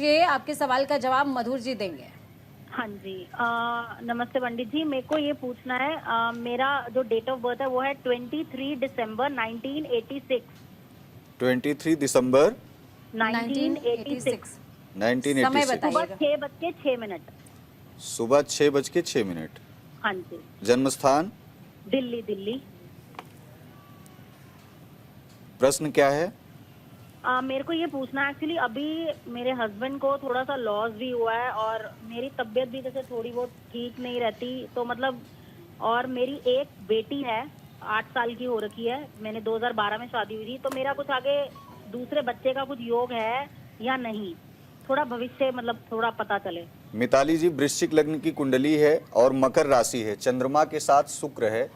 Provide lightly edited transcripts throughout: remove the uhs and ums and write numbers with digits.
ये आपके सवाल का जवाब मधुर जी देंगे। हाँ जी, नमस्ते पंडित जी। मेरे को ये पूछना है, मेरा जो डेट ऑफ बर्थ है वो है 23 दिसंबर 1986। 23 दिसंबर 1986। समय 1986। सुबह बताइएगा। 6:06। सुबह 6:06। हाँ जी। जन्म स्थान? दिल्ली दिल्ली। प्रश्न क्या है? मेरे को ये पूछना है, एक्चुअली अभी मेरे हस्बैंड को थोड़ा सा लॉस भी हुआ है और मेरी तबीयत भी जैसे थोड़ी बहुत ठीक नहीं रहती, तो मतलब, और मेरी एक बेटी है 8 साल की हो रखी है। मैंने 2012 में शादी हुई थी, तो मेरा कुछ आगे दूसरे बच्चे का कुछ योग है या नहीं, थोड़ा भविष्य मतलब थोड़ा पता चले। मिताली जी, वृश्चिक लग्न की कुंडली है और मकर राशि है, चंद्रमा के साथ शुक्र है।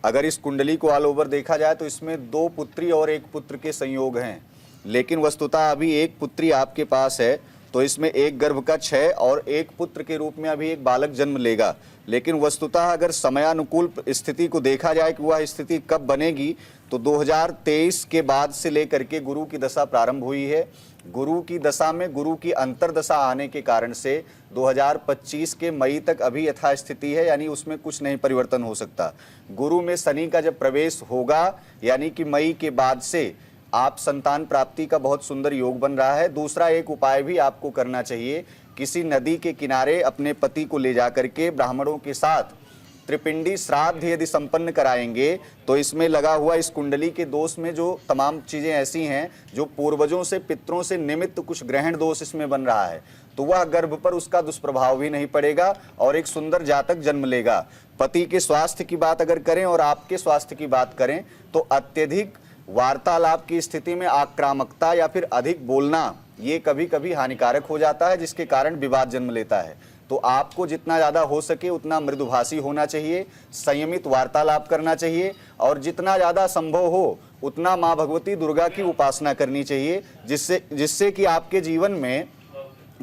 अगर इस कुंडली को ऑल ओवर देखा जाए तो इसमें 2 पुत्री और 1 पुत्र के संयोग हैं, लेकिन वस्तुतः अभी 1 पुत्री आपके पास है, तो इसमें एक गर्भ का क्षय और 1 पुत्र के रूप में अभी एक बालक जन्म लेगा। लेकिन वस्तुतः अगर समयानुकूल स्थिति को देखा जाए कि वह स्थिति कब बनेगी, तो 2023 के बाद से लेकर के गुरु की दशा प्रारंभ हुई है। गुरु की दशा में गुरु की अंतर्दशा आने के कारण से 2025 के मई तक अभी यथास्थिति है, यानी उसमें कुछ नहीं परिवर्तन हो सकता। गुरु में शनि का जब प्रवेश होगा, यानी कि मई के बाद से आप संतान प्राप्ति का बहुत सुंदर योग बन रहा है। दूसरा एक उपाय भी आपको करना चाहिए, किसी नदी के किनारे अपने पति को ले जाकर के ब्राह्मणों के साथ त्रिपिंडी श्राद्ध यदि संपन्न कराएंगे, तो इसमें लगा हुआ इस कुंडली के दोष में जो तमाम चीज़ें ऐसी हैं जो पूर्वजों से पितरों से निमित्त कुछ ग्रहण दोष इसमें बन रहा है, तो वह गर्भ पर उसका दुष्प्रभाव भी नहीं पड़ेगा और एक सुंदर जातक जन्म लेगा। पति के स्वास्थ्य की बात अगर करें और आपके स्वास्थ्य की बात करें, तो अत्यधिक वार्तालाप की स्थिति में आक्रामकता या फिर अधिक बोलना ये कभी कभी हानिकारक हो जाता है, जिसके कारण विवाद जन्म लेता है। तो आपको जितना ज़्यादा हो सके उतना मृदुभाषी होना चाहिए, संयमित वार्तालाप करना चाहिए और जितना ज़्यादा संभव हो उतना माँ भगवती दुर्गा की उपासना करनी चाहिए, जिससे कि आपके जीवन में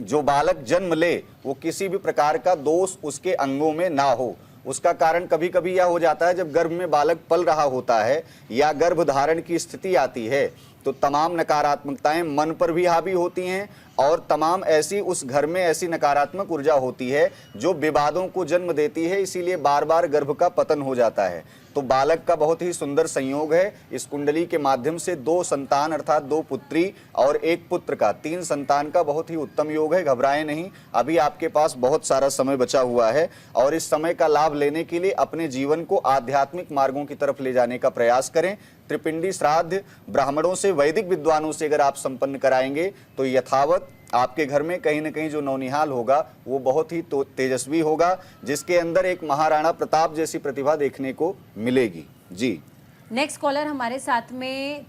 जो बालक जन्म ले वो किसी भी प्रकार का दोष उसके अंगों में ना हो। उसका कारण कभी कभी यह हो जाता है, जब गर्भ में बालक पल रहा होता है या गर्भ धारण की स्थिति आती है, तो तमाम नकारात्मकताएं मन पर भी हावी होती हैं और तमाम ऐसी उस घर में ऐसी नकारात्मक ऊर्जा होती है जो विवादों को जन्म देती है, इसीलिए बार बार गर्भ का पतन हो जाता है। तो बालक का बहुत ही सुंदर संयोग है। इस कुंडली के माध्यम से 2 संतान अर्थात 2 पुत्री और 1 पुत्र का 3 संतान का बहुत ही उत्तम योग है। घबराएं नहीं, अभी आपके पास बहुत सारा समय बचा हुआ है और इस समय का लाभ लेने के लिए अपने जीवन को आध्यात्मिक मार्गों की तरफ ले जाने का प्रयास करें। त्रिपिंडी श्राद्ध ब्राह्मणों से, वैदिक विद्वानों से अगर आप संपन्न कराएंगे तो यथावत आपके घर में कहीं न कहीं जो नौनिहाल होगा वो बहुत ही तेजस्वी होगा, जिसके अंदर एक महाराणा प्रताप जैसी प्रतिभा देखने को मिलेगी। जी, नेक्स्ट कॉलर हमारे साथ में